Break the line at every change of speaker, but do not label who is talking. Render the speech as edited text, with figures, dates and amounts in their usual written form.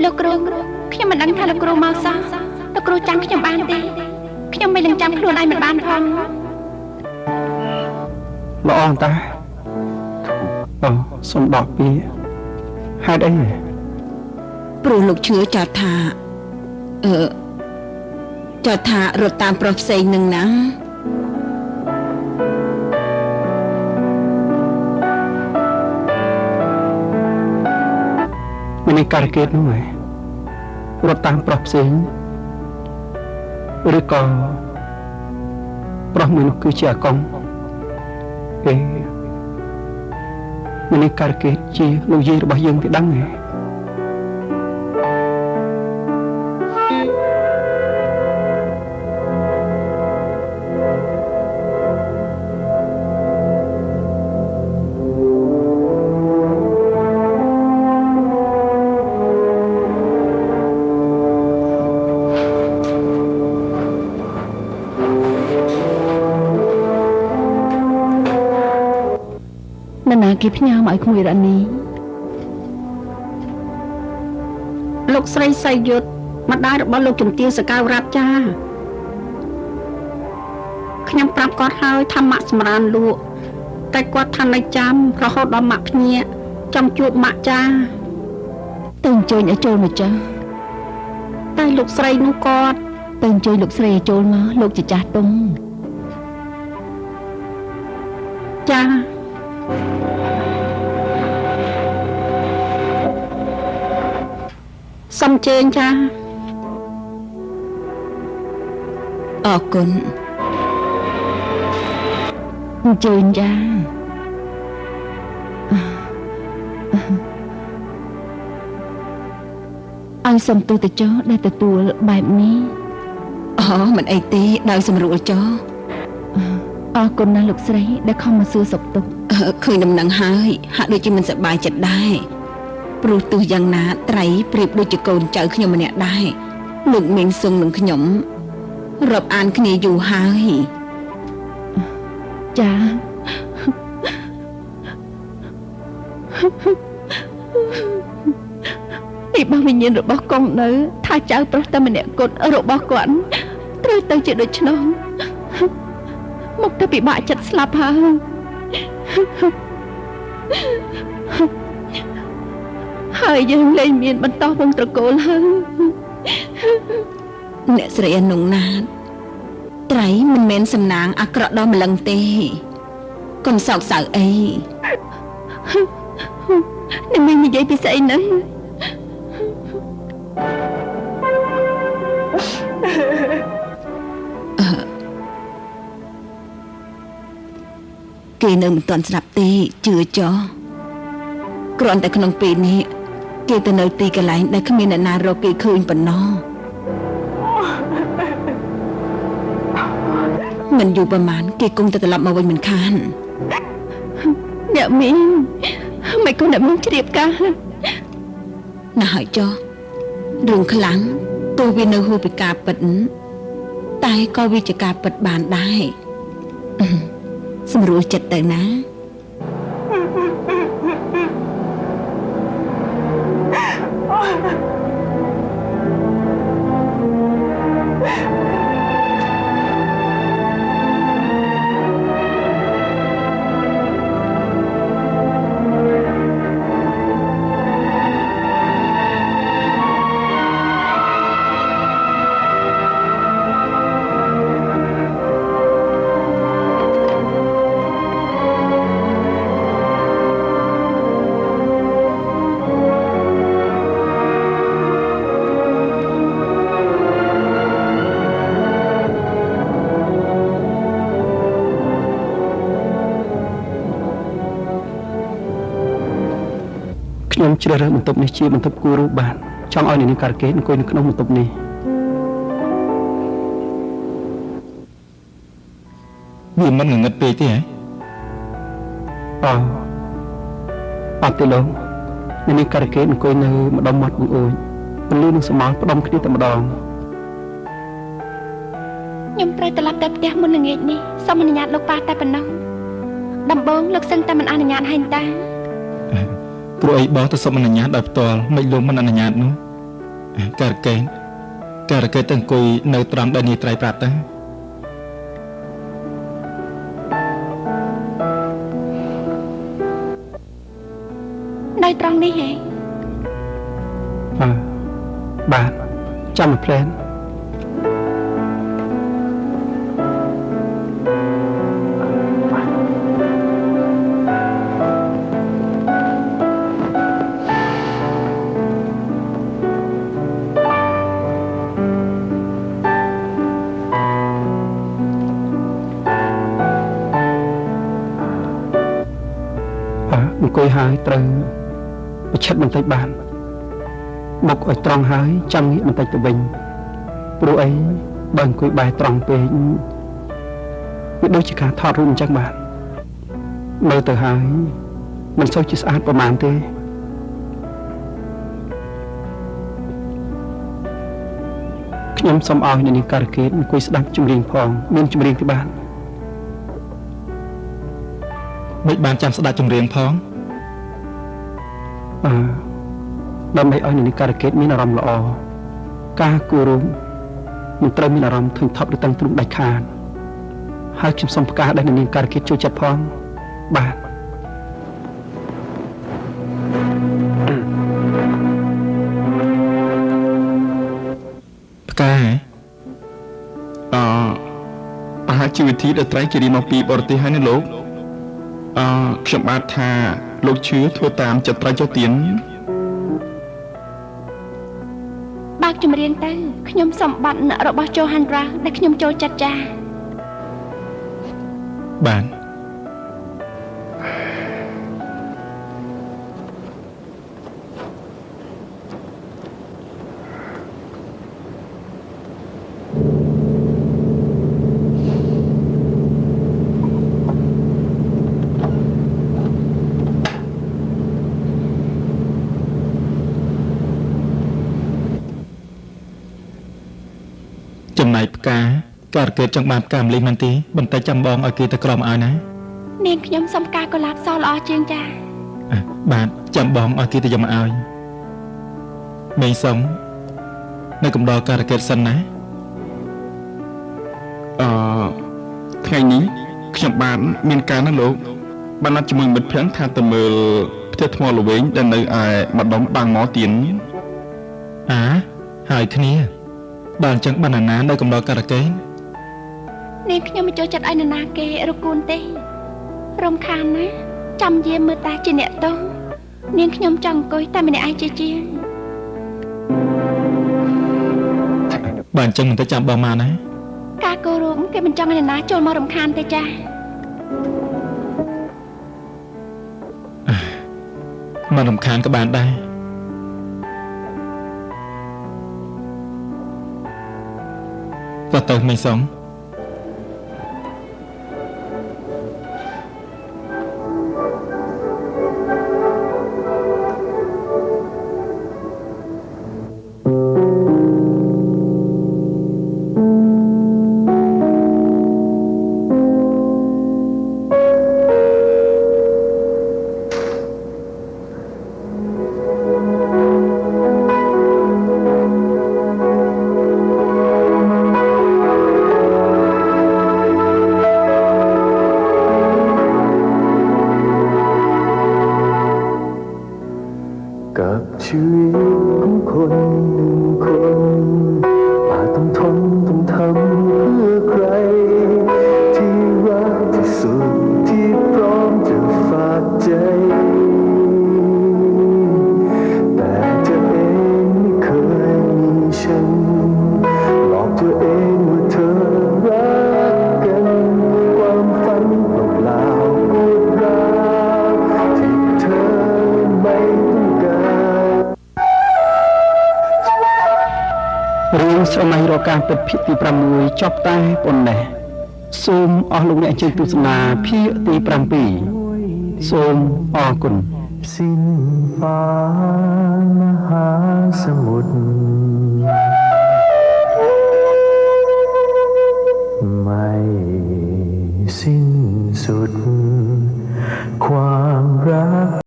លោកគ្រូខ្ញុំមិនដឹងថាលោកគ្រូមកសោះលោកគ្រូចាំខ្ញុំបានទេខ្ញុំមិននឹងចាំខ្លួនឯងមិនបានផង
ល្អតាសុំដកពីហេតុអី
ព្រោះលោកឈឿចោទថាចោទថារត់តាមប្រុសផ្សេងនឹងណា
មានការកេតនោះហ៎រត់តាមប្រុសផ្សេងឬក៏ប្រុសមួយនោះគឺជាអាកុងមានការកេតជាលោកយាយរបស់យើងគេដឹងហ៎
គេផ្ញើមកឲ្យក្មួយរ៉ានីលោកស្រីសៃយុទ្ធម្ដាយរបស់លោកជំទាវសកៅរ៉ាត់ចាខ្ញុំប្រាប់គាត់ហើយថាម៉ាក់សម្រានលក់តែគាត់ថានៅចាំរហូតដល់ម៉ាក់ភ្ញាក់ចង់ជួបម៉ាក់ចាទៅអញ្ជើញឲ្យចូលមកចាតែលោកស្រីនោះគាត់ទៅអញ្ជើញលោកស្រីឲ្យចូលមកលោកជាចាស់ទុំចាសូមអញ្ជើញចា
អរគុណ
អញ្ជើញចាឲ្យសំទោសទៅចុះដែលទទួលបែបនេះ
មិនអីទេដោយសម្រួលចុះ
អរគុណណាស់លោកស្រីដែលខំមកសួរសុខទុក្ខ
ឃើញដំណឹងហើយហាក់ដូចជាមិនសប្បាយចិត្តដែរព្រោះទោះយ៉ាងណាត្រីប្រៀបដូចជាកូនចៅខ្ញុំម្នាក់ដែរលោកមីងសុងនឹងខ្ញុំរាប់អានគ្នាយូរហើយ
ចាពីបងវិញ្ញាណរបស់កុងនៅថាចៅប្រុសតែម្នាក់គត់របស់គាត់ត្រូវទៅជាដូច្នោះមកទៅពិបាកចិត្តស្លាប់ហើយយើងលែងមានបន្តវងត្រកូលហើយ
អ្នកស្រីអនុងណាតត្រីមិនមែនសំណាងអាក្រក់ដល់ម្លឹងទេកុំសោកសៅអី
អ្នកមីងនិយាយពីស្អីហ្នឹង
គេនៅមិនទាន់ស្ដាប់ទេជឿចុះគ្រាន់តែក្នុងពេលនេះគេទៅនៅទីកន្លែងដែលគ្មានអ្នកណារកគេឃើញប៉ុណ្ណោះមិនយូរប្រហែលគេគង់តែត្រឡប់មកវិញមិនខាន
អ្នកមីងមិនគង់អ្នកមីងជ្រាបកា
ណាហើយចុះរឿងខ្លាំងទោះវានៅហួសពីការពិតតែក៏វាជាការពិតបានដែរសម្រួលចិត្តទៅណា
ខ្ញុំជ្រើសរើសបន្ទប់នេះជាបន្ទប់គួររស់បានចង់ឲ្យនាងការកេតអង្គុយនៅក្នុងបន្ទប់នេះ
វាមិនងងឹតពេកទេហ៎
អត់ទេលោកនាងការកេតអង្គុយនៅម្ដុំមាត់បង្អួចពលឺនឹងស្មោះផ្ដុំគ្នាតែម្ដង
ខ្ញុំត្រូវត្រឡប់ទៅផ្ទះមុនល្ងាចនេះសូមអនុញ្ញាតលោកប៉ាតែប៉ុណ្ណោះដំបងលោកសឹងតែមិនអនុញ្ញាតឲ្យតា
ព្រោះអីបងទៅសុំអនុញ្ញាតដោយផ្ទាល់មិនលោកមិនអនុញ្ញាតនោះ ការកេតទៅអង្គុយនៅត្រង់ដែលនាយត្រីប្រាប់ទៅ
នៅត្រង់នេះហេ
បាទចាំមកព្រែន អង្គុយហើយត្រូវប្រឈិតបន្តិចបានបុកឲ្យត្រង់ហើយចាំងាកបន្តិចទៅវិញព្រោះអីបើអង្គុយបែរត្រង់ពេកវាដូចជាការថតរូបអញ្ចឹងបាទមើលទៅហើយមិនសូវជាស្អាតប្រហែលទេខ្ញុំសូមឲ្យអ្នកនាងការកេតអង្គុយស្ដាប់ចម្រៀងផងមានចម្រៀងទេបាទ
មិនបានចាំស្ដាប់ចម្រៀងផង
ដើម្បីឲ្យអ្នកនាងការកេតមានអារម្មណ៍ល្អការគោរពមិនត្រូវមានអារម្មណ៍ធុញថប់ឬតឹងទ្រូងដាច់ខាតហើយខ្ញុំសូមផ្កាសដល់អ្នកនាងការកេតចូលចិត្តផងបាទ
ផ្កាអាហារជីវវិធីដែលត្រីជារៀនមកពីបរទេសហើយណាលោកខ្ញុំបាទថាលោកជឿធ្វើតាមចិត្តត្រីចុះទៀន
បើកចម្រៀងទៅខ្ញុំសូមប័ណ្ណរបស់โจฮันរ៉ាដែលខ្ញុំចូលចិត្តចា
បាន ចំណែកផ្កាការកេតចង់បានផ្កាម្លិះមែនទេបន្តែចាំបងឲ្យគេទៅក្រមឲ្យណា
នាងខ្ញុំសូមផ្កាកុលាបសល្អជាងចា
បាទចាំបងឲ្យគេទៅយកមកឲ្យមេសុំនៅកំដរការកេតសិនណាថ្ងៃនេះខ្ញុំបានមានការណាលោកបានណាត់ជាមួយមិត្តភក្តិថាទៅមើលផ្ទះថ្មល្វែងដែលនៅឯម្ដុំបាំងមកទៀនហើយគ្នាដល់អញ្ចឹងបានណានៅកំដរការកេត
នាងខ្ញុំមិនចូលចិត្តឲ្យនរណាគេរកូនទេរំខានណាចាំយាមមើលតាជាអ្នកទោសនាងខ្ញុំចង់អង្គុយតែម្នាក់ឯងជាង
បាទអញ្ចឹងមិនទៅចាំបងមកណា
ការគោរពគេមិនចង់ឲ្យនរណាចូលមករំខានទេចា
មករំខានក៏បានដែរក៏ទៅមិនសង
กับชีวิตของคนหนึ่งคนอาจต้องทนต้องทำเพื่อใครที่รักที่สุดที่พร้อมจะฝากใจแต่เธอเองไม่เคยมีฉันหลอกตัวเองว่าเธอรักกันความฝันเปล่าๆปวดร้าวที่เธอไม่ต้องการ
រឿងស្រមៃរកការពិតភាគទី6ចប់តែប៉ុណ្ណេះសូមអស់លោកអ្នកអញ្ជើញទស្សនាភាគទី7សូមអរគុណ
สิ้นฟ้ามหาสมุทรไม่สิ้นสุด